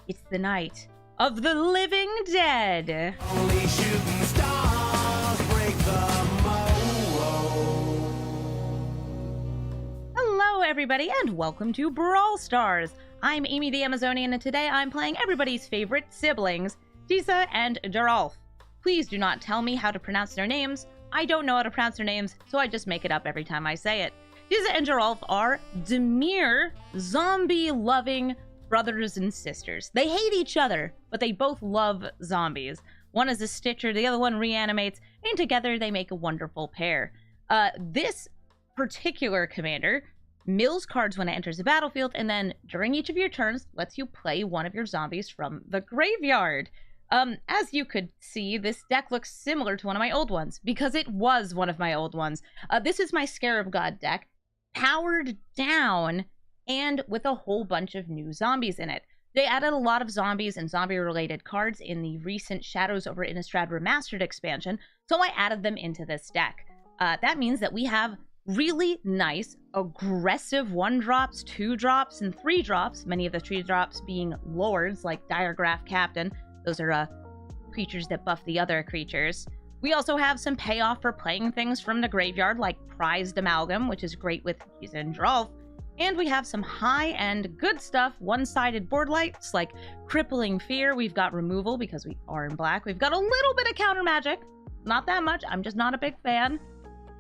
It's the night of the living dead. Only shooting stars break the mold. Hello, everybody, and welcome to Brawl Stars. I'm Amy the Amazonian, and today I'm playing everybody's favorite siblings, Gisa and Geralf. Please do not tell me how to pronounce their names. I don't know how to pronounce their names, so I just make it up every time I say it. Gisa and Geralf are Dimir, zombie-loving brothers and sisters. They hate each other, but they both love zombies. One is a stitcher, the other one reanimates, and together they make a wonderful pair. This particular commander mills cards when it enters the battlefield, and then during each of your turns lets you play one of your zombies from the graveyard. As you could see, this deck looks similar to one of my old ones, because it was one of my old ones. This is my Scarab God deck, powered down, and with a whole bunch of new zombies in it. They added a lot of zombies and zombie-related cards in the recent Shadows over Innistrad Remastered expansion, so I added them into this deck. That means that we have really nice, aggressive 1-drops, 2-drops, and 3-drops, many of the 3-drops being lords like Diregraph Captain. Those are creatures that buff the other creatures. We also have some payoff for playing things from the graveyard, like Prized Amalgam, which is great with Gisa and Geralf. And we have some high-end good stuff, one-sided board lights, like Crippling Fear. We've got removal because we are in black. We've got a little bit of counter magic. Not that much. I'm just not a big fan.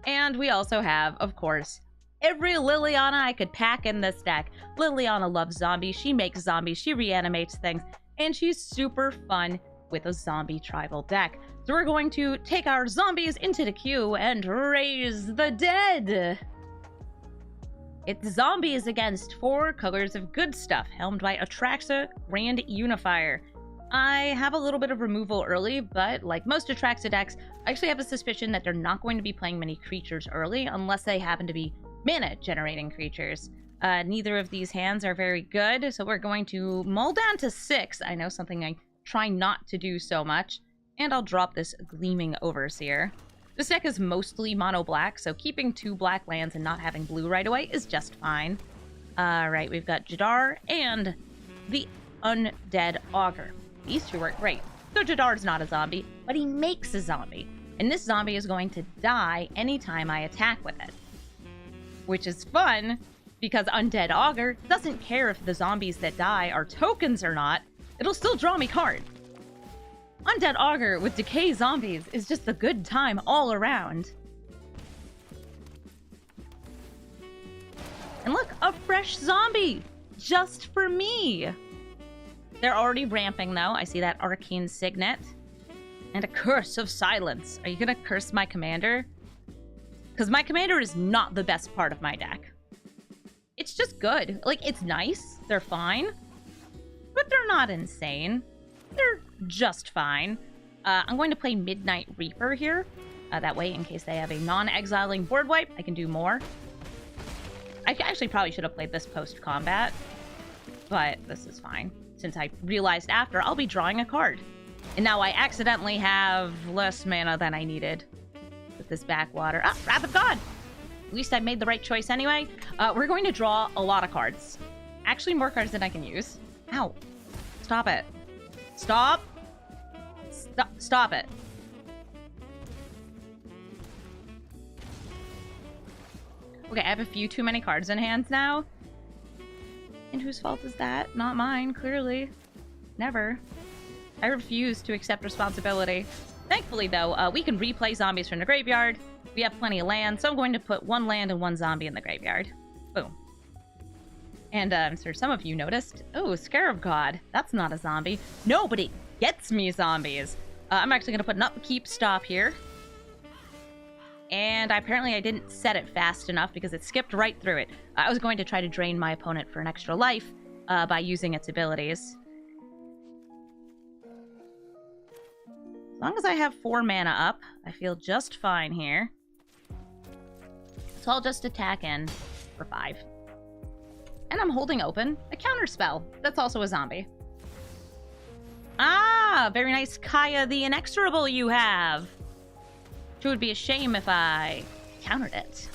And we also have, of course, every Liliana I could pack in this deck. Liliana loves zombies. She makes zombies. She reanimates things. And she's super fun with a zombie tribal deck. So we're going to take our zombies into the queue and raise the dead. It's zombies against 4 colors of good stuff, helmed by Atraxa Grand Unifier. I have a little bit of removal early, but like most Atraxa decks, I actually have a suspicion that they're not going to be playing many creatures early unless they happen to be mana-generating creatures. Neither of these hands are very good, so we're going to mull down to 6. I know, something I try not to do so much. And I'll drop this Gleaming Overseer. This deck is mostly mono-black, so keeping 2 black lands and not having blue right away is just fine. Alright, we've got Jadar and the Undead Augur. These two work great. So Jadar's not a zombie, but he makes a zombie. And this zombie is going to die anytime I attack with it. Which is fun, because Undead Augur doesn't care if the zombies that die are tokens or not. It'll still draw me cards. Undead Augur with Decay Zombies is just a good time all around. And look, a fresh zombie! Just for me! They're already ramping, though. I see that Arcane Signet. And a Curse of Silence. Are you gonna curse my commander? Because my commander is not the best part of my deck. It's just good. Like, it's nice. They're fine. But they're not insane. They're just fine. I'm going to play Midnight Reaper here. That way, in case they have a non-exiling board wipe, I can do more. I actually probably should have played this post-combat. But this is fine. Since I realized after, I'll be drawing a card. And now I accidentally have less mana than I needed with this backwater. Ah, Wrath of God! At least I made the right choice anyway. We're going to draw a lot of cards. Actually, more cards than I can use. Ow. Stop it. Stop! Stop it. Okay, I have a few too many cards in hand now. And whose fault is that? Not mine, clearly. Never. I refuse to accept responsibility. Thankfully, though, we can replay zombies from the graveyard. We have plenty of land, so I'm going to put 1 land and 1 zombie in the graveyard. Boom. And I'm sure some of you noticed. Oh, Scarab God. That's not a zombie. No, but it gets me zombies. I'm actually going to put an upkeep stop here. And apparently I didn't set it fast enough because it skipped right through it. I was going to try to drain my opponent for an extra life by using its abilities. As long as I have 4 mana up, I feel just fine here. So I'll just attack in for 5. And I'm holding open a counter spell. That's also a zombie. Ah, very nice Kaya the Inexorable you have. It would be a shame if I countered it.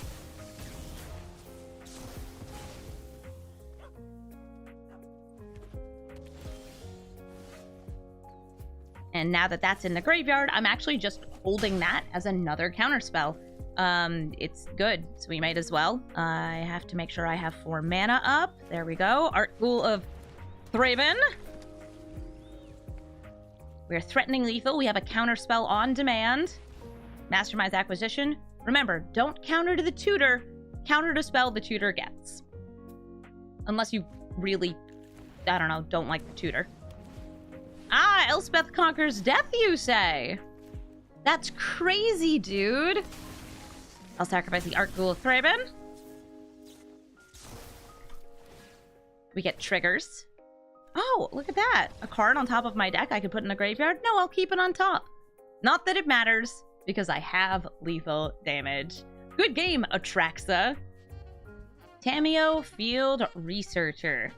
And now that that's in the graveyard, I'm actually just holding that as another counterspell. It's good, so we might as well. I have to make sure I have 4 mana up. There we go. Art Ghoul of Thraben. We're threatening lethal. We have a counterspell on demand. Mastermind's Acquisition. Remember, don't counter to the tutor. Counter to spell the tutor gets. Unless you really, I don't know, don't like the tutor. Ah, Elspeth conquers death, you say? That's crazy, dude. I'll sacrifice the Art Ghoul of Thraben. We get triggers. Oh, look at that. A card on top of my deck I could put in the graveyard? No, I'll keep it on top. Not that it matters, because I have lethal damage. Good game, Atraxa. Tamiyo, Field Researcher.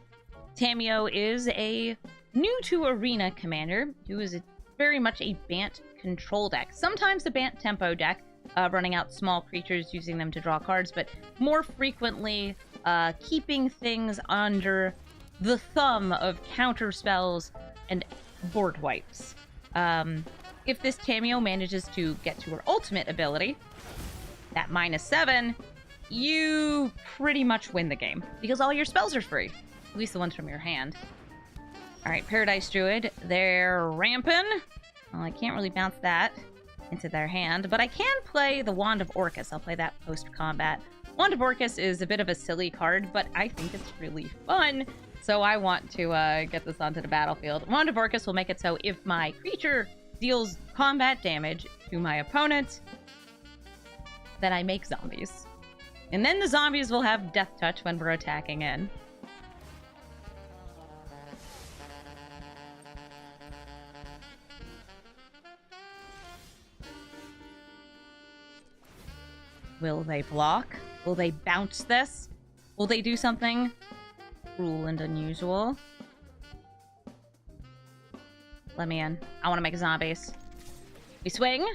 Tamiyo is a new-to-Arena commander who is very much a Bant control deck. Sometimes a Bant tempo deck, running out small creatures, using them to draw cards, but more frequently keeping things under the thumb of counter spells and board wipes. If this Tamiyo manages to get to her ultimate ability, that -7, you pretty much win the game, because all your spells are free. At least the ones from your hand. Alright, Paradise Druid, they're ramping. Well, I can't really bounce that into their hand, but I can play the Wand of Orcus. I'll play that post-combat. Wand of Orcus is a bit of a silly card, but I think it's really fun, so I want to get this onto the battlefield. Wand of Orcus will make it so if my creature deals combat damage to my opponent, then I make zombies. And then the zombies will have Death Touch when we're attacking in. Will they block? Will they bounce this? Will they do something cruel and unusual? Let me in. I want to make zombies. We swing.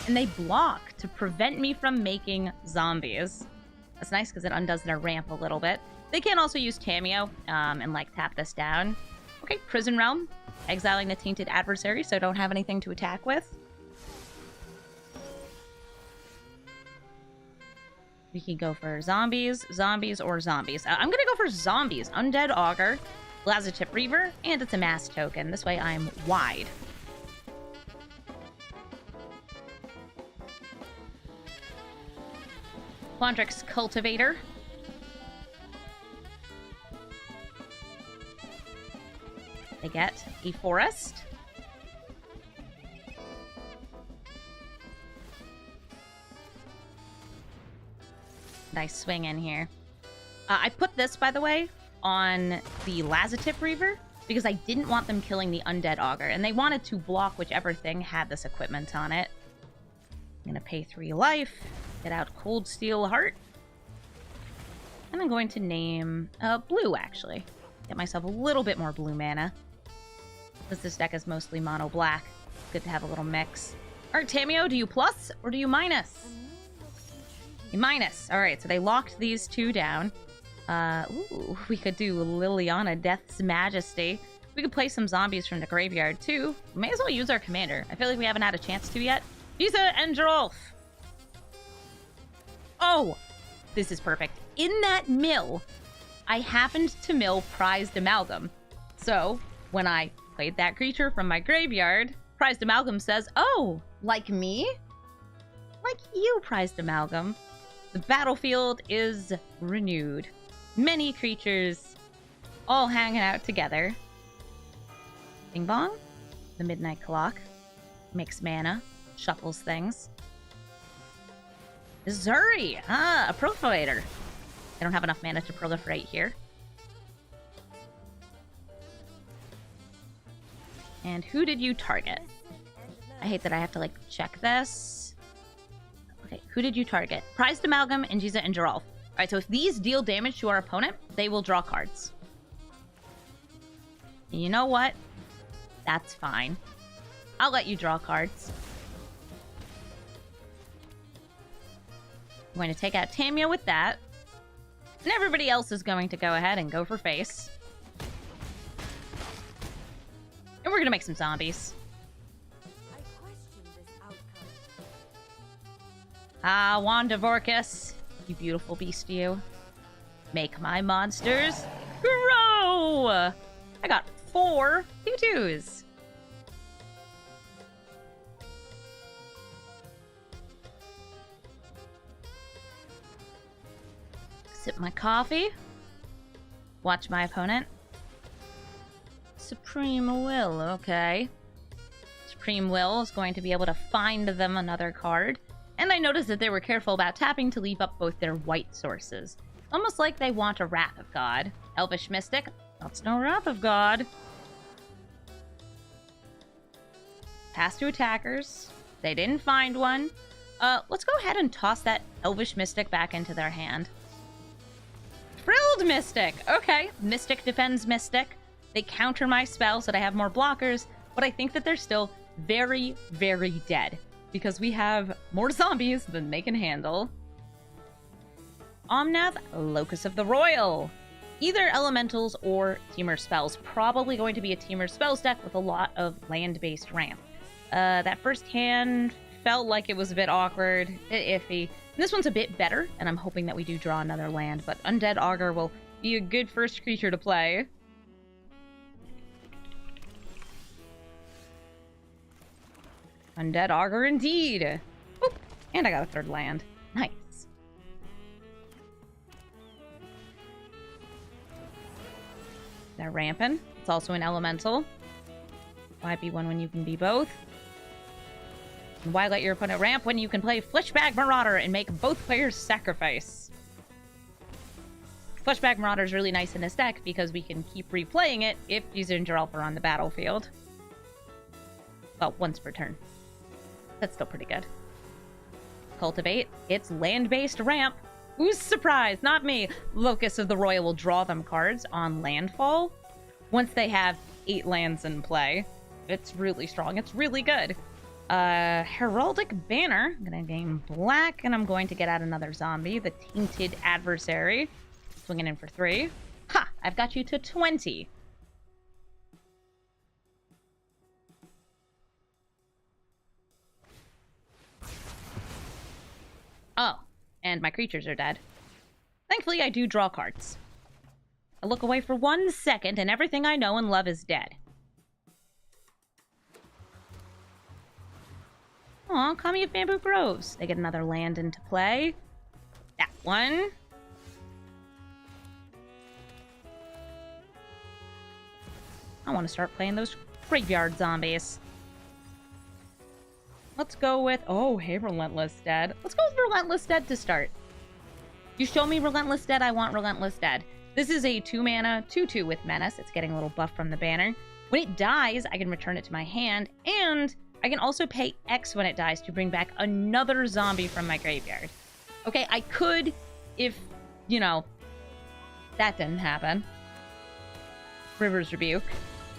And they block to prevent me from making zombies. That's nice because it undoes their ramp a little bit. They can also use Tamiyo and like tap this down. Okay, Prison Realm. Exiling the Tainted Adversary, so I don't have anything to attack with. We can go for zombies, zombies, or zombies. I'm gonna go for zombies. Undead Augur, Lazotep Reaver, and it's a mass token. This way I'm wide. Quandrix Cultivator. They get a forest. And I swing in here. I put this, by the way, on the Lazotep Reaver because I didn't want them killing the Undead Augur, and they wanted to block whichever thing had this equipment on it. I'm gonna pay 3 life, get out Cold Steel Heart, and I'm going to name blue, actually. Get myself a little bit more blue mana. Because this deck is mostly mono black. Good to have a little mix. Alright, Tamiyo, do you plus or do you minus? You minus. Alright, so they locked these 2 down. Ooh, we could do Liliana, Death's Majesty. We could play some zombies from the graveyard too. We may as well use our commander. I feel like we haven't had a chance to yet. Gisa and Geralf. Oh, this is perfect. In that mill, I happened to mill Prized Amalgam. So, when I played that creature from my graveyard, Prized Amalgam says, oh, like me? Like you, Prized Amalgam. The battlefield is renewed. Many creatures all hanging out together. Bing bong. The Midnight Clock. Makes mana. Shuffles things. Zuri! Ah, a proliferator. I don't have enough mana to proliferate here. And who did you target? I hate that I have to, like, check this. Okay, who did you target? Prized Amalgam and Gisa and Geralf. Alright, so if these deal damage to our opponent, they will draw cards. And you know what? That's fine. I'll let you draw cards. I'm going to take out Tamiyo with that. And everybody else is going to go ahead and go for face. And we're gonna make some zombies. Ah, Wandavorkus, you beautiful beast, you. Make my monsters grow! I got 4 tutus. Sip my coffee. Watch my opponent. Supreme Will, okay. Supreme Will is going to be able to find them another card. And I noticed that they were careful about tapping to leave up both their white sources. Almost like they want a Wrath of God. Elvish Mystic, that's no Wrath of God. Pass to attackers. They didn't find one. Let's go ahead and toss that Elvish Mystic back into their hand. Frilled Mystic! Okay, Mystic defends Mystic. They counter my spell so that I have more blockers, but I think that they're still very, very dead because we have more zombies than they can handle. Omnath, Locus of the Royal. Either elementals or Temur spells. Probably going to be a Temur spells deck with a lot of land-based ramp. That first hand felt like it was a bit awkward, a bit iffy. And this one's a bit better, and I'm hoping that we do draw another land, but Undead Augur will be a good first creature to play. Undead Augur indeed! Oop, and I got a third land. Nice. They're ramping. It's also an elemental. Why be one when you can be both? And why let your opponent ramp when you can play Fleshbag Marauder and make both players sacrifice? Fleshbag Marauder is really nice in this deck because we can keep replaying it if Gisa and Geralf are on the battlefield. Well, once per turn. That's still pretty good. Cultivate. It's land-based ramp. Who's surprised? Not me. Locus of the Royal will draw them cards on landfall once they have 8 lands in play. It's really strong. It's really good. Heraldic Banner. I'm gonna gain black, and I'm going to get out another zombie, the Tainted Adversary. Swinging in for 3. Ha! I've got you to 20. Oh, and my creatures are dead. Thankfully, I do draw cards. I look away for 1 second, and everything I know and love is dead. Aw, Kami of Bamboo Groves. They get another land into play. That one. I want to start playing those graveyard zombies. Let's go with... Oh, hey, Relentless Dead. Let's go with Relentless Dead to start. You show me Relentless Dead, I want Relentless Dead. This is a 2-mana, 2/2 with Menace. It's getting a little buff from the banner. When it dies, I can return it to my hand, and I can also pay X when it dies to bring back another zombie from my graveyard. Okay, I could if, you know, that didn't happen. River's Rebuke.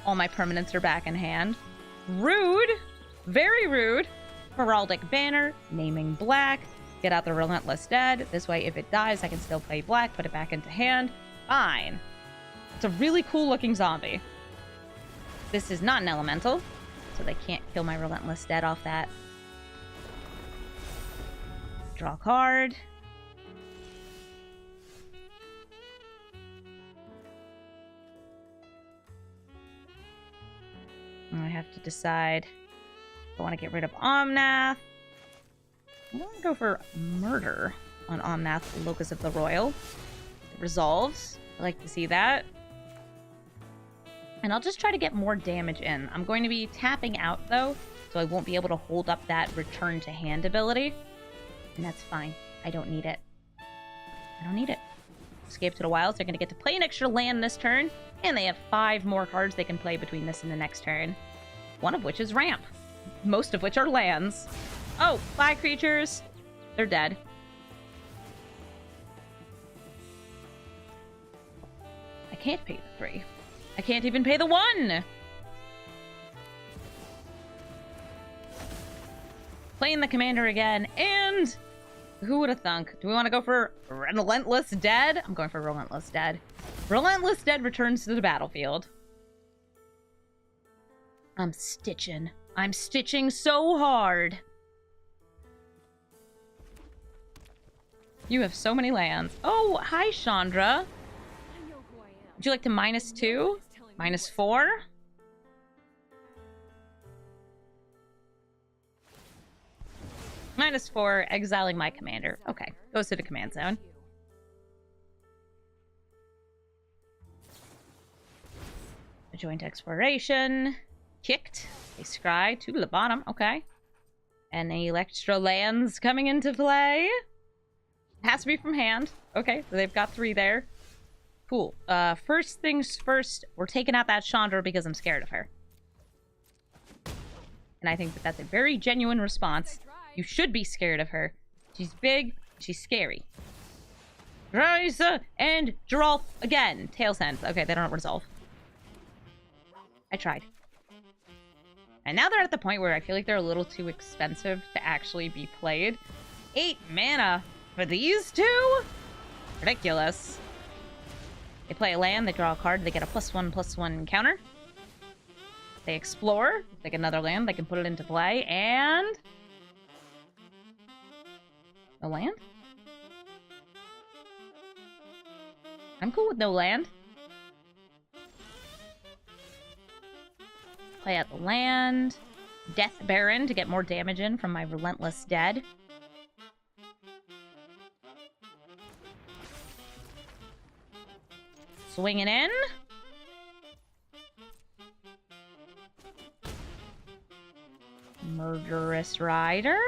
All my permanents are back in hand. Rude! Very rude! Heraldic Banner, naming black. Get out the Relentless Dead. This way, if it dies, I can still play black, put it back into hand. Fine. It's a really cool looking zombie. This is not an elemental, so they can't kill my Relentless Dead off that. Draw a card. I have to decide if I want to get rid of Omnath. I'm going to go for Murder on Omnath, Locus of the Royal. It resolves. I like to see that. And I'll just try to get more damage in. I'm going to be tapping out, though, so I won't be able to hold up that Return to Hand ability. And that's fine. I don't need it. I don't need it. Escape to the Wilds. They're going to get to play an extra land this turn, and they have 5 more cards they can play between this and the next turn. One of which is Ramp. Most of which are lands. Oh, 5 creatures. They're dead. I can't pay the 3. I can't even pay the 1! Playing the commander again, and Who would have thunk? Do we want to go for Relentless Dead? I'm going for Relentless Dead. Relentless Dead returns to the battlefield. I'm stitching. I'm stitching so hard. You have so many lands. Oh, hi, Chandra. Would you like to -2? -4? -4, exiling my commander. Okay, goes to the command zone. A joint exploration. Kicked. A scry to the bottom. Okay. And extra lands coming into play. Has to be from hand. Okay, so they've got 3 there. Cool. First things first, we're taking out that Chandra because I'm scared of her. And I think that that's a very genuine response. You should be scared of her. She's big, she's scary. Gisa and Geralf again. Tail Sense. Okay, they don't resolve. I tried. And now they're at the point where I feel like they're a little too expensive to actually be played. 8 mana for these 2? Ridiculous. They play a land, they draw a card, they get a +1/+1 counter. They explore, they get another land, they can put it into play, and... no land? I'm cool with no land. Play out the land. Death Baron to get more damage in from my Relentless Dead. Swinging in. Murderous Rider.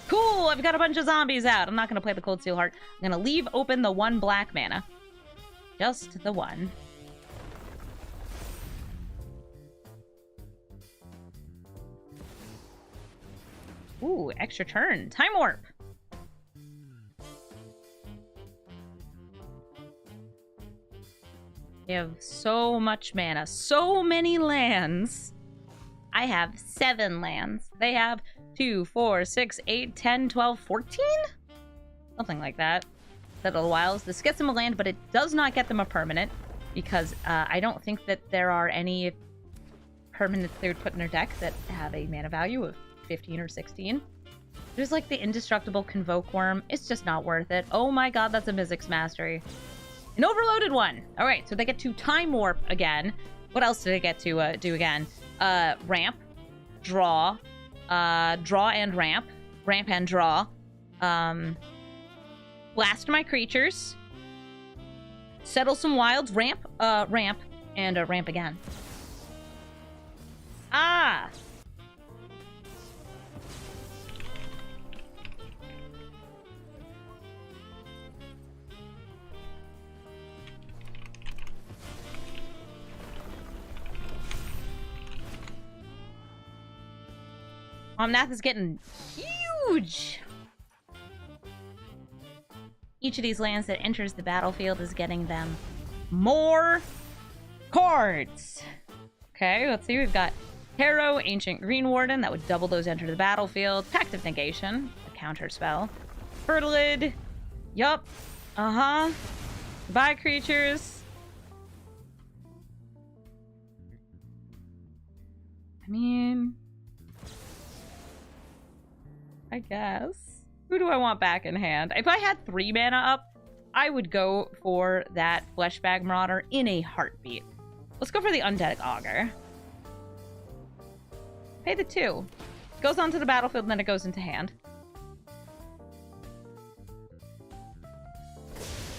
Cool, I've got a bunch of zombies out. I'm not going to play the Cold Steel Heart. I'm going to leave open the 1 black mana. Just the 1. Ooh, extra turn. Time Warp. They have so much mana. So many lands. I have 7 lands. They have 2, 4, 6, 8, 10, 12, 14? Something like that. That little whiles. This gets them a land, but it does not get them a permanent. Because I don't think that there are any permanents they would put in their deck that have a mana value of 15 or 16. There's like the indestructible Convoke Worm. It's just not worth it. Oh my god, that's a Mizzix Mastery. An overloaded one. Alright, so they get to Time Warp again. What else did they get to do again? Ramp. Draw. Draw and ramp. Ramp and draw. Blast my creatures. Settle some wilds. Ramp. Ramp. And ramp again. Ah! Omnath is getting huge! Each of these lands that enters the battlefield is getting them more cards. Okay, let's see. We've got Harrow, Ancient Green Warden. That would double those enter the battlefield. Pact of Negation, a counter spell. Fertilid. Yup. Uh-huh. Buy creatures. I mean... I guess. Who do I want back in hand? If I had 3 mana up, I would go for that Fleshbag Marauder in a heartbeat. Let's go for the Undead Augur. Pay the 2. It goes onto the battlefield and then it goes into hand.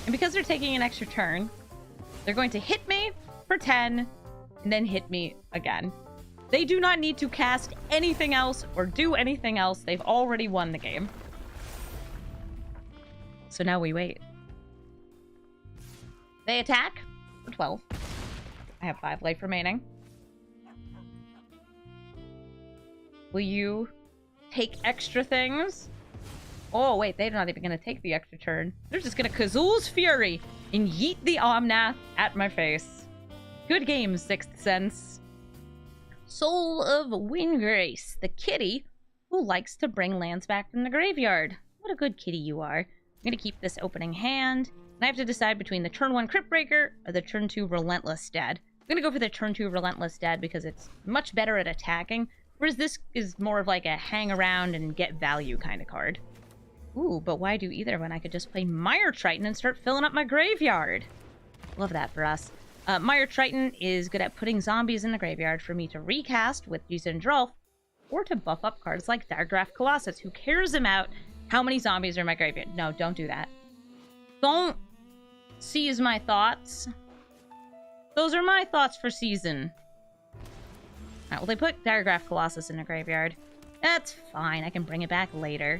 And because they're taking an extra turn, they're going to hit me for 10 and then hit me again. They do not need to cast anything else or do anything else. They've already won the game. So now we wait. They attack for 12. I have 5 life remaining. Will you take extra things? Oh, wait, they're not even going to take the extra turn. They're just going to Kazul's Fury and yeet the Omnath at my face. Good game, Sixth Sense. Soul of Windgrace. The kitty who likes to bring lands back from the graveyard. What a good kitty you are. I'm going to keep this opening hand, and I have to decide between the turn 1 Cryptbreaker or the turn 2 Relentless Dead. I'm going to go for the turn 2 Relentless Dead because it's much better at attacking, whereas this is more of like a hang around and get value kind of card. Ooh, but why do either when I could just play Mire Triton and start filling up my graveyard? Love that for us. Mire Triton is good at putting zombies in the graveyard for me to recast with Gisa and Geralf, or to buff up cards like Draugr Necromancer. Who cares about how many zombies are in my graveyard? No, don't do that. Don't seize my thoughts. Those are my thoughts for season. Alright, well, they put Draugr Necromancer in the graveyard. That's fine, I can bring it back later.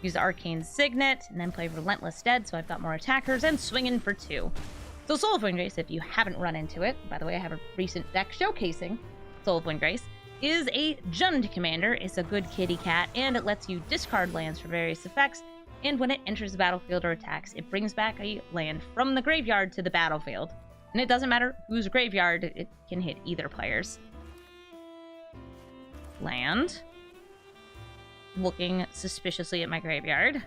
Use Arcane Signet, and then play Relentless Dead, so I've got more attackers, and swing in for 2. So Soul of Windgrace, if you haven't run into it, by the way, I have a recent deck showcasing Soul of Windgrace, is a Jund commander. It's a good kitty cat, and it lets you discard lands for various effects, and when it enters the battlefield or attacks, it brings back a land from the graveyard to the battlefield. And it doesn't matter whose graveyard, it can hit either player's. Land. Looking suspiciously at my graveyard.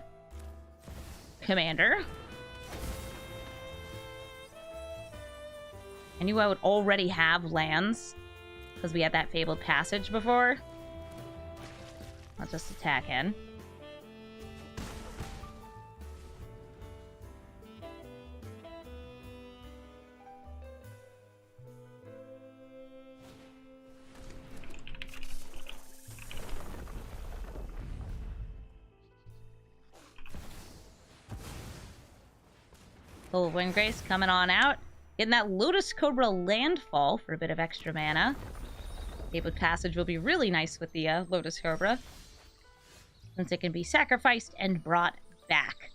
Commander. I knew I would already have lands, because we had that Fabled Passage before. I'll just attack in. Soul of Windgrace coming on out. Getting that Lotus Cobra landfall for a bit of extra mana. Fabled Passage will be really nice with the Lotus Cobra, since it can be sacrificed and brought back.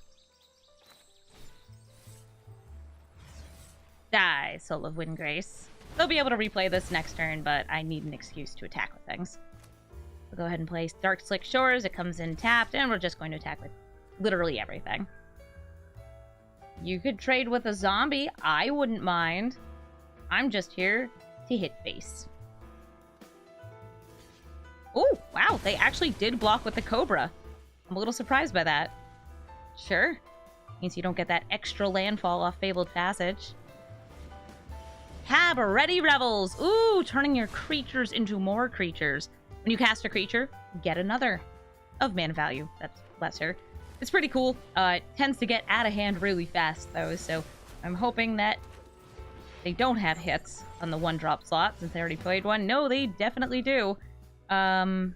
Die, Soul of Windgrace. They'll be able to replay this next turn, but I need an excuse to attack with things. We'll go ahead and play Dark Slick Shores. It comes in tapped, and we're just going to attack with literally everything. You could trade with a zombie. I wouldn't mind. I'm just here to hit face. Oh, wow. They actually did block with the Cobra. I'm a little surprised by that. Sure. Means you don't get that extra landfall off Fabled Passage. Have ready, Rebels. Ooh, turning your creatures into more creatures. When you cast a creature, get another of mana value. That's lesser. It's pretty cool. It tends to get out of hand really fast, though, so I'm hoping that they don't have hits on the 1-drop slot, since I already played one. No, they definitely do. Death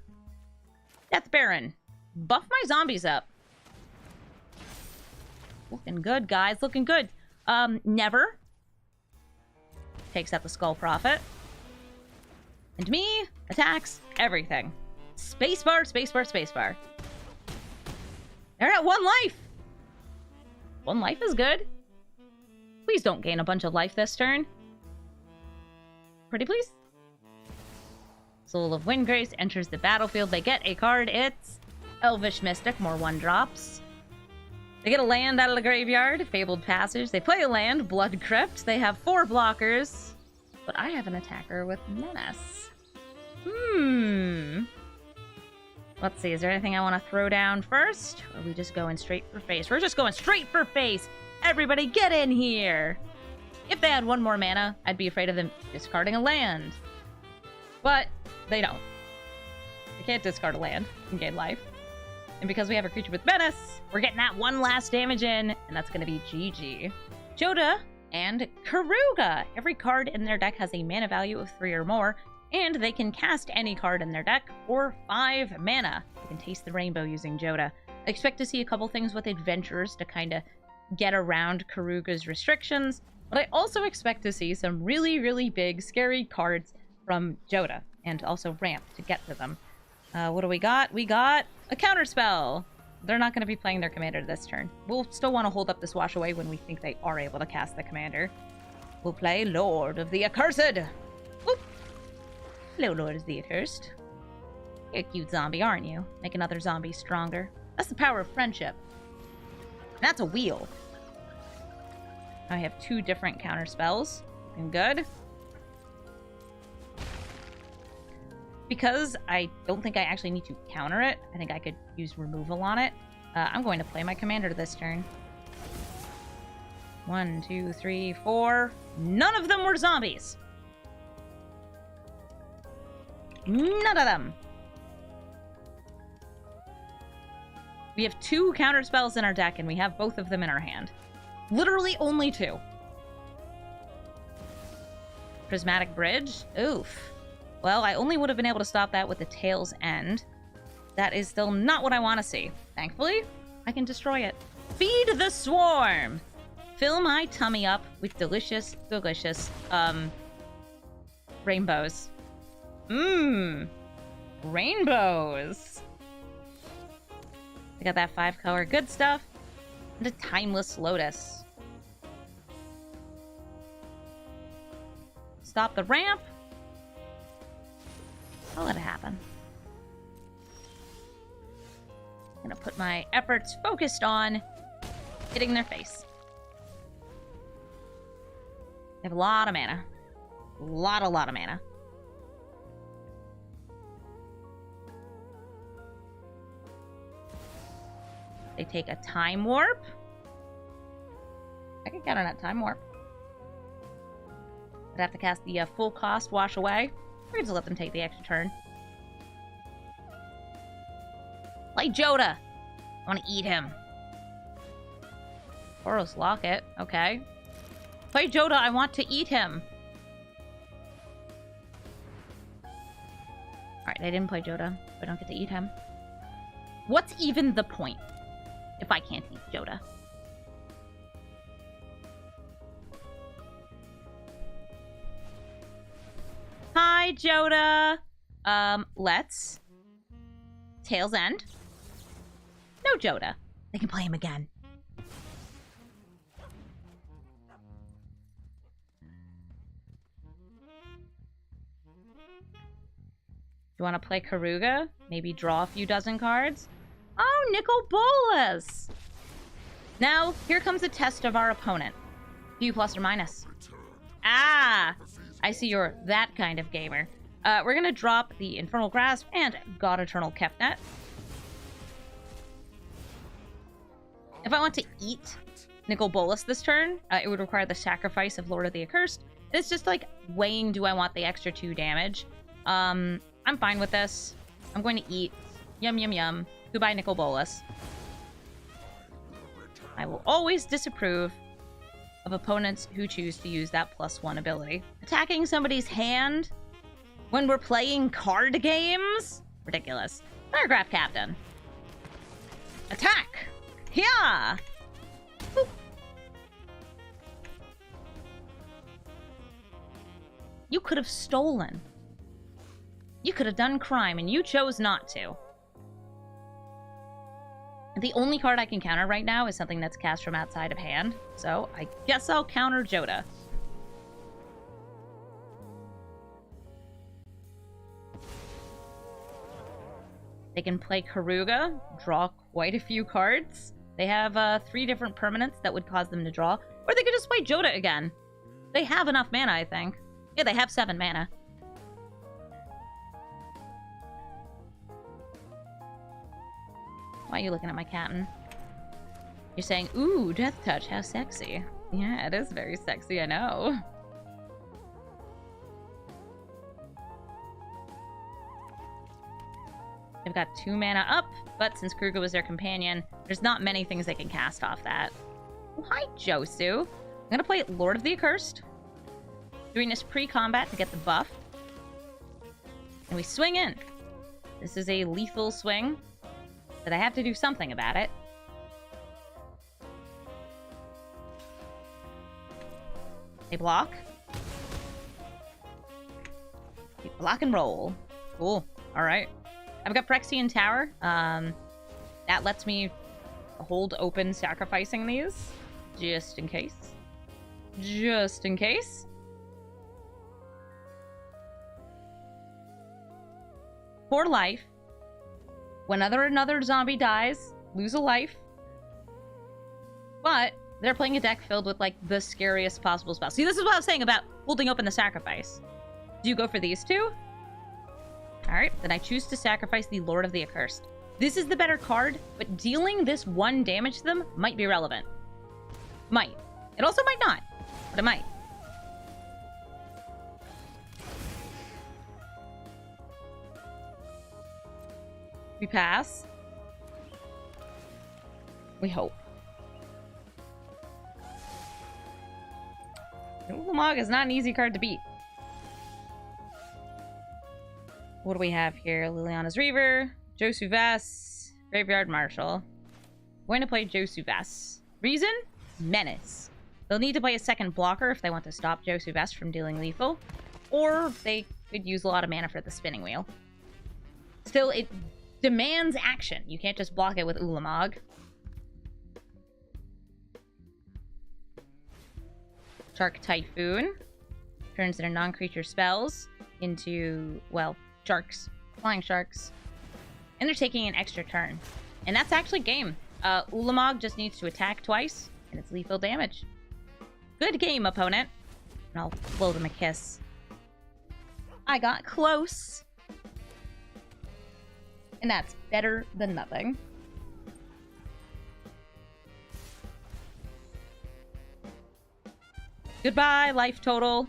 Baron. Buff my zombies up. Looking good, guys. Looking good. Never. Takes out the Skull Prophet. And me attacks everything. Spacebar, spacebar, spacebar. They're at 1 life! 1 life is good. Please don't gain a bunch of life this turn. Pretty please. Soul of Windgrace enters the battlefield. They get a card. It's Elvish Mystic, more 1-drops. They get a land out of the graveyard, Fabled Passage. They play a land, Blood Crypt. They have 4 blockers. But I have an attacker with Menace. Let's see, is there anything I want to throw down first? Or are we just going straight for face? We're just going straight for face! Everybody get in here! If they had 1 more mana, I'd be afraid of them discarding a land. But they don't. They can't discard a land and gain life. And because we have a creature with Menace, we're getting that 1 last damage in, and that's going to be GG. Joda and Karuga. Every card in their deck has a mana value of 3 or more, and they can cast any card in their deck for 5 mana. You can taste the rainbow using Joda. I expect to see a couple things with Adventurers to kind of get around Karuga's restrictions, but I also expect to see some really, really big, scary cards from Joda, and also ramp to get to them. What do we got? We got a Counterspell. They're not going to be playing their commander this turn. We'll still want to hold up this Wash Away when we think they are able to cast the commander. We'll play Lord of the Accursed. Oop. Hello, Lord of the Accursed. You're a cute zombie, aren't you? Make another zombie stronger. That's the power of friendship. That's a wheel. I have 2 different counter spells. Looking good. because I don't think I actually need to counter it, I think I could use removal on it. I'm going to play my commander this turn. 1, 2, 3, 4. None of them were zombies. None of them. We have 2 counter spells in our deck, and we have both of them in our hand. Literally only 2. Prismatic Bridge? Oof. Well, I only would have been able to stop that with the Tail's End. That is still not what I want to see. Thankfully, I can destroy it. Feed the Swarm! Fill my tummy up with delicious, delicious, rainbows. Mmm. Rainbows. I got that 5-color good stuff. And a Timeless Lotus. Stop the ramp. I'll let it happen. I'm gonna put my efforts focused on hitting their face. I have a lot of mana. A lot of mana. They take a Time Warp. I can counter that Time Warp. I'd have to cast the full cost Wash Away. Or just let them take the extra turn. Play Joda. I want to eat him. Boros Locket. Okay. Play Joda. I want to eat him. Alright, I didn't play Joda. I don't get to eat him. What's even the point if I can't eat Joda? Hi, Joda. Let's Tail's End. No Joda. They can play him again. You want to play Karuga? Maybe draw a few dozen cards? Oh, Nicol Bolas! Now, here comes a test of our opponent. Few plus or minus. Ah! I see you're that kind of gamer. We're gonna drop the Infernal Grasp and God-Eternal Kefnet. If I want to eat Nicol Bolas this turn, it would require the sacrifice of Lord of the Accursed. It's just like weighing, do I want the extra 2 damage? I'm fine with this. I'm going to eat. Yum, yum, yum. Goodbye, Nicol Bolas. I will always disapprove of opponents who choose to use that +1 ability. Attacking somebody's hand when we're playing card games? Ridiculous. Paragraph Captain. Attack! Yeah! Boop. You could have stolen. You could have done crime, and you chose not to. The only card I can counter right now is something that's cast from outside of hand, so I guess I'll counter Joda. They can play Karuga, draw quite a few cards. They have 3 different permanents that would cause them to draw, or they could just play Joda again. They have enough mana, I think. Yeah, they have 7 mana. Why are you looking at my captain? You're saying, ooh, Death Touch, how sexy. Yeah, it is very sexy, I know. They've got 2 mana up, but since Karuga was their companion, there's not many things they can cast off that. Oh, hi, Josu. I'm gonna play Lord of the Accursed. Doing this pre-combat to get the buff. And we swing in. This is a lethal swing. But I have to do something about it. They block. They block and roll. Cool. Alright. I've got Phyrexian Tower. That lets me hold open sacrificing these. Just in case. Just in case. For life. Whenever another zombie dies, lose a life. But they're playing a deck filled with, like, the scariest possible spells. See, this is what I was saying about holding open the sacrifice. Do you go for these 2? Alright, then I choose to sacrifice the Lord of the Accursed. This is the better card, but dealing this 1 damage to them might be relevant. Might. It also might not, but it might. We pass. We hope. Ulamog is not an easy card to beat. What do we have here? Liliana's Reaver, Josu Vess, Graveyard Marshal. We're going to play Josu Vess. Reason? Menace. They'll need to play a second blocker if they want to stop Josu Vess from dealing lethal. Or they could use a lot of mana for the spinning wheel. Still, it demands action. You can't just block it with Ulamog. Shark Typhoon. Turns their non-creature spells into, well, sharks. Flying sharks. And they're taking an extra turn. And that's actually game. Ulamog just needs to attack twice, and it's lethal damage. Good game, opponent. And I'll blow them a kiss. I got close. And that's better than nothing. Goodbye, life total.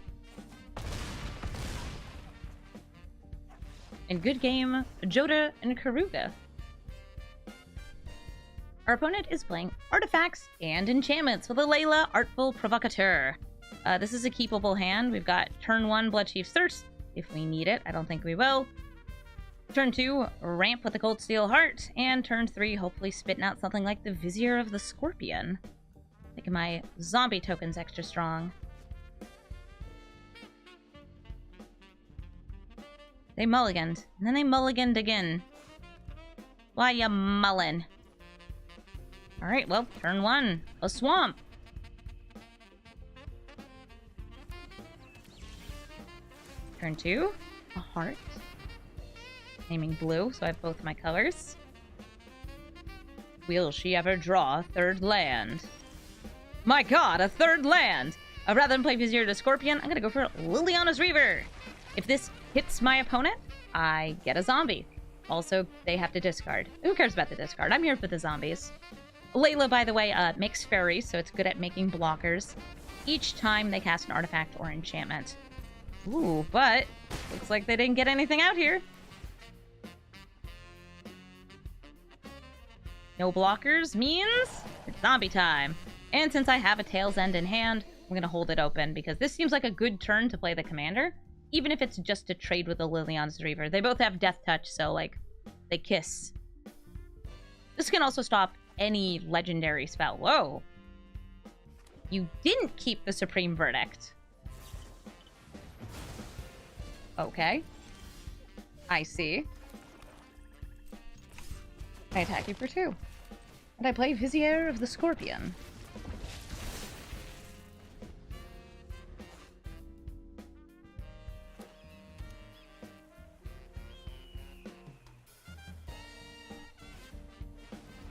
And good game, Joda and Karuga. Our opponent is playing artifacts and enchantments with a Layla Artful Provocateur. This is a keepable hand. We've got turn 1, Bloodchief's Thirst, if we need it. I don't think we will. Turn 2, Ramp with the Cold Steel Heart. And turn 3, hopefully spitting out something like the Vizier of the Scorpion. Making my zombie tokens extra strong. They mulliganed. And then they mulliganed again. Why ya mullin? Alright, well, turn 1. A swamp. Turn 2. A heart. Naming blue, so I have both my colors. Will she ever draw a 3rd land? My god, a 3rd land! Rather than play Vizier to Scorpion, I'm gonna go for Liliana's Reaver. If this hits my opponent, I get a zombie. Also, they have to discard. Who cares about the discard? I'm here for the zombies. Layla, by the way, makes fairies, so it's good at making blockers. Each time they cast an artifact or enchantment. Ooh, but looks like they didn't get anything out here. No blockers means it's zombie time. And since I have a Tail's End in hand, I'm going to hold it open because this seems like a good turn to play the commander. Even if it's just to trade with the Liliana's Reaver. They both have Death Touch, so, like, they kiss. This can also stop any legendary spell. Whoa. You didn't keep the Supreme Verdict. Okay. I see. I attack you for 2. And I play Vizier of the Scorpion.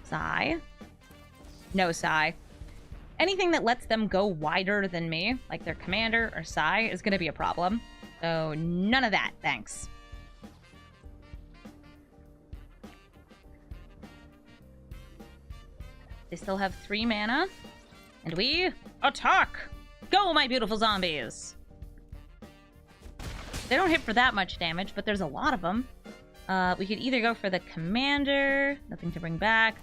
Sigh. No sigh. Anything that lets them go wider than me, like their commander or sigh, is going to be a problem. So none of that, thanks. They still have 3 mana. And we attack! Go, my beautiful zombies! They don't hit for that much damage, but there's a lot of them. We could either go for the commander, nothing to bring back,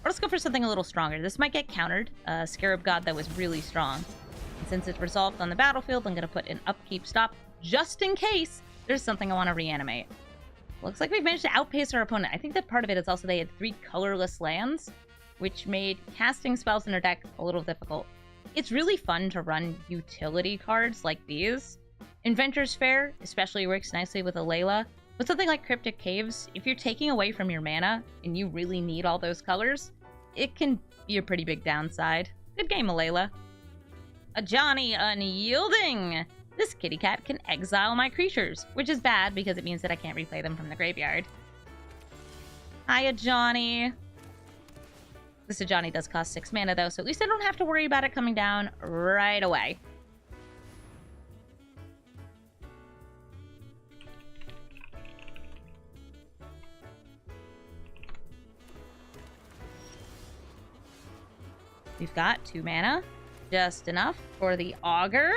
or let's go for something a little stronger. This might get countered. Scarab God that was really strong. And since it's resolved on the battlefield, I'm going to put an upkeep stop just in case there's something I want to reanimate. Looks like we've managed to outpace our opponent. I think that part of it is also they had 3 colorless lands, which made casting spells in their deck a little difficult. It's really fun to run utility cards like these. Inventor's Fair especially works nicely with a Layla. With something like Cryptic Caves, if you're taking away from your mana and you really need all those colors, it can be a pretty big downside. Good game, Layla. A Johnny Unyielding! This kitty cat can exile my creatures, which is bad because it means that I can't replay them from the graveyard. Hiya, Johnny. This Johnny does cost 6 mana though, so at least I don't have to worry about it coming down right away. We've got 2 mana. Just enough for the Augur.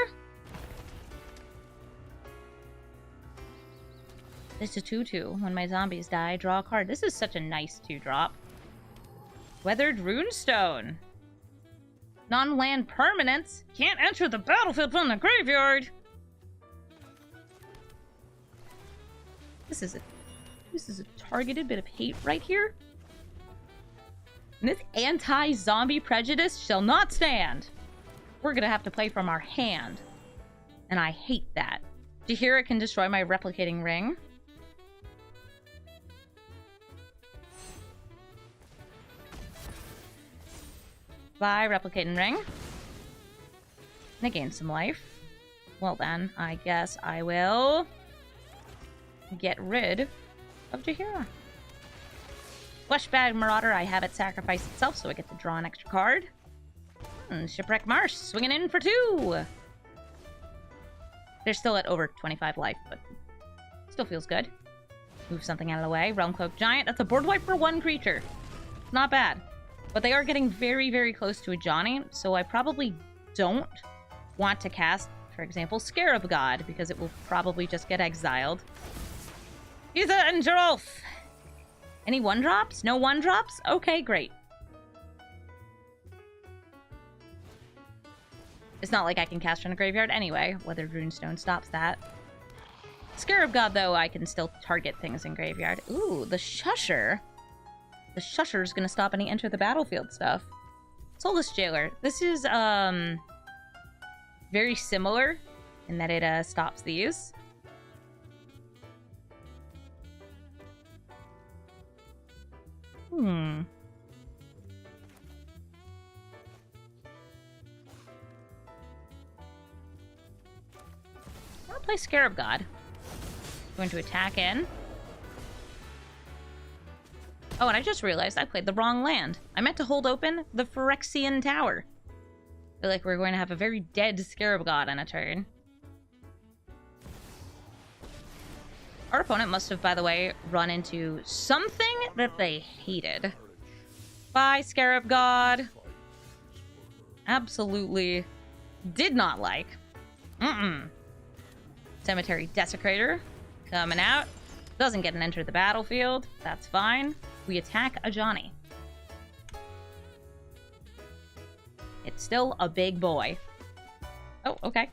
It's a 2/2. When my zombies die, draw a card. This is such a nice 2-drop. Weathered Runestone. Non-land permanents. Can't enter the battlefield from the graveyard. This is a targeted bit of hate right here. And this anti-zombie prejudice shall not stand. We're gonna have to play from our hand. And I hate that. Jaheira can destroy my replicating ring. Bye, replicating ring. And I gain some life. Well then, I guess I will get rid of Jaheira. Fleshbag Marauder, I have it sacrifice itself, so I get to draw an extra card. Shipwreck Marsh, swinging in for 2. They're still at over 25 life, but still feels good. Move something out of the way. Realm Cloak Giant, that's a board wipe for 1 creature. It's not bad. But they are getting very, very close to a Johnny, so I probably don't want to cast, for example, Scarab God, because it will probably just get exiled. Gisa and Geralf! Any 1-drops? No 1-drops? Okay, great. It's not like I can cast from the graveyard anyway. Weathered Runestone stops that. Scarab God, though, I can still target things in graveyard. Ooh, the Shusher. The Shusher's gonna stop any enter the battlefield stuff. Soulless Jailer. This is, very similar in that it, stops these. I'll play Scarab God. Going to attack in. Oh, and I just realized I played the wrong land. I meant to hold open the Phyrexian Tower. I feel like we're going to have a very dead Scarab God on a turn. Our opponent must have, by the way, run into something that they hated. Bye, Scarab God. Absolutely did not like. Cemetery Desecrator coming out. Doesn't get an enter the battlefield. That's fine. We attack a Johnny. It's still a big boy. Oh, okay.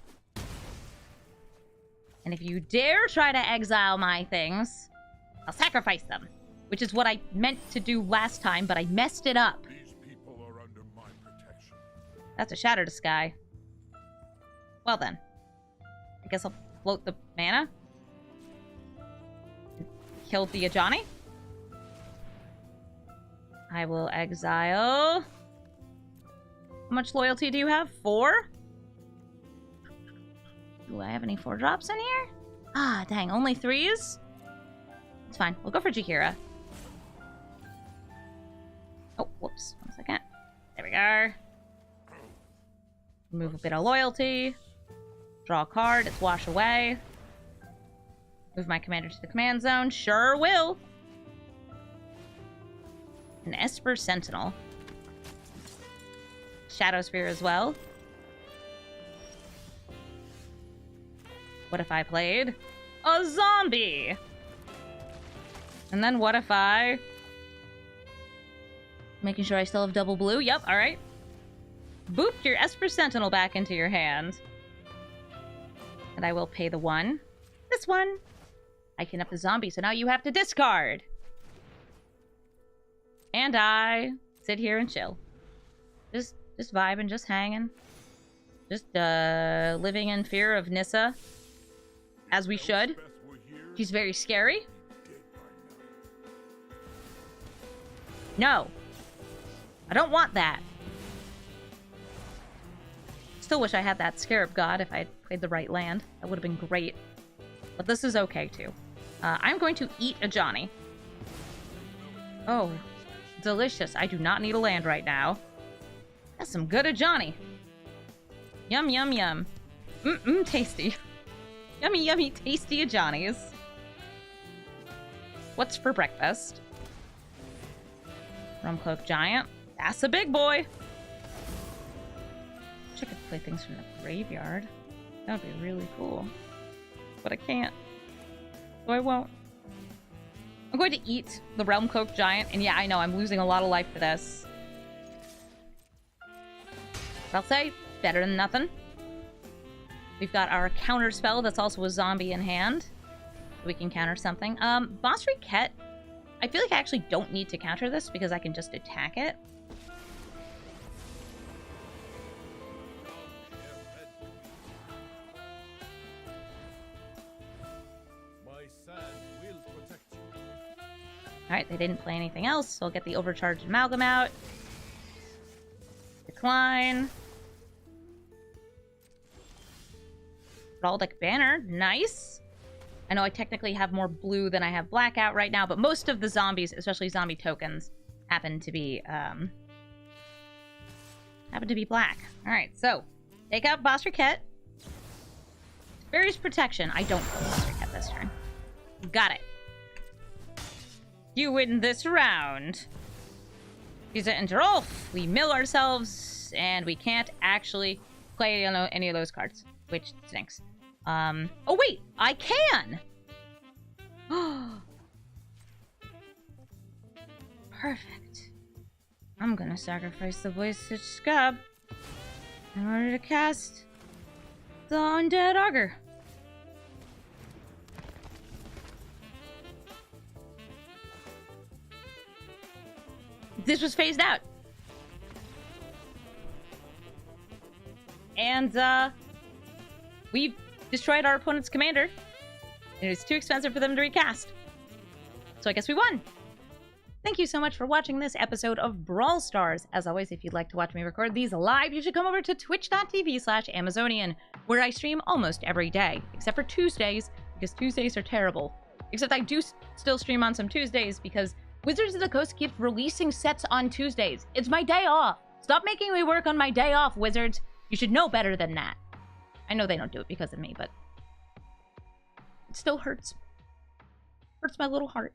And if you dare try to exile my things, I'll sacrifice them. Which is what I meant to do last time, but I messed it up. These people are under my protection. That's a Shatter to Sky. Well then. I guess I'll float the mana. Kill the Johnny. I will exile. How much loyalty do you have? 4? Do I have any 4-drops in here? Ah, dang, only 3s? It's fine. We'll go for Jaheira. Oh, whoops. 1 second. There we go. Remove a bit of loyalty. Draw a card. It's wash away. Move my commander to the command zone. Sure will. An Esper Sentinel. Shadow Spear as well. What if I played a zombie? And then what if I... Making sure I still have double blue. Yep, alright. Booped your Esper Sentinel back into your hand. And I will pay the 1. This one. I can up the zombie, so now you have to discard. And I sit here and chill. Just vibing, just hanging. Just, living in fear of Nissa. As we should. She's very scary. No. I don't want that. Still wish I had that Scarab God if I had played the right land. That would have been great. But this is okay, too. I'm going to eat a Johnny. Oh, delicious. I do not need a land right now. That's some good Johnny. Yum, yum, yum. Tasty. Yummy, yummy, tasty Johnnies. What's for breakfast? Realm Cloak Giant. That's a big boy. play things from the graveyard. That would be really cool. But I can't. So I won't. I'm going to eat the Realm Cloak Giant, and yeah, I know, I'm losing a lot of life for this. But I'll say, better than nothing. We've got our counter spell that's also a zombie in hand. We can counter something. Boss Riquette, I feel like I actually don't need to counter this because I can just attack it. Alright, they didn't play anything else, so I'll get the Overcharged Amalgam out. Decline. Heraldic Banner, nice. I know I technically have more blue than I have black out right now, but most of the zombies, especially zombie tokens, happen to be black. Alright, so take out Boss Riquette. Various Protection. I don't play Boss Riquette this turn. Got it. You win this round. Gisa and Geralf. We mill ourselves, and we can't actually play any of those cards, which stinks. Oh wait, I can! Perfect. I'm gonna sacrifice the Voice Scab in order to cast the Undead Augur. This was phased out. And, we've destroyed our opponent's commander. It was too expensive for them to recast. So I guess we won. Thank you so much for watching this episode of Brawl Stars. As always, if you'd like to watch me record these live, you should come over to twitch.tv/Amazonian, where I stream almost every day, except for Tuesdays, because Tuesdays are terrible. Except I do still stream on some Tuesdays, because Wizards of the Coast keeps releasing sets on Tuesdays. It's my day off. Stop making me work on my day off, Wizards. You should know better than that. I know they don't do it because of me, but it still hurts. Hurts my little heart.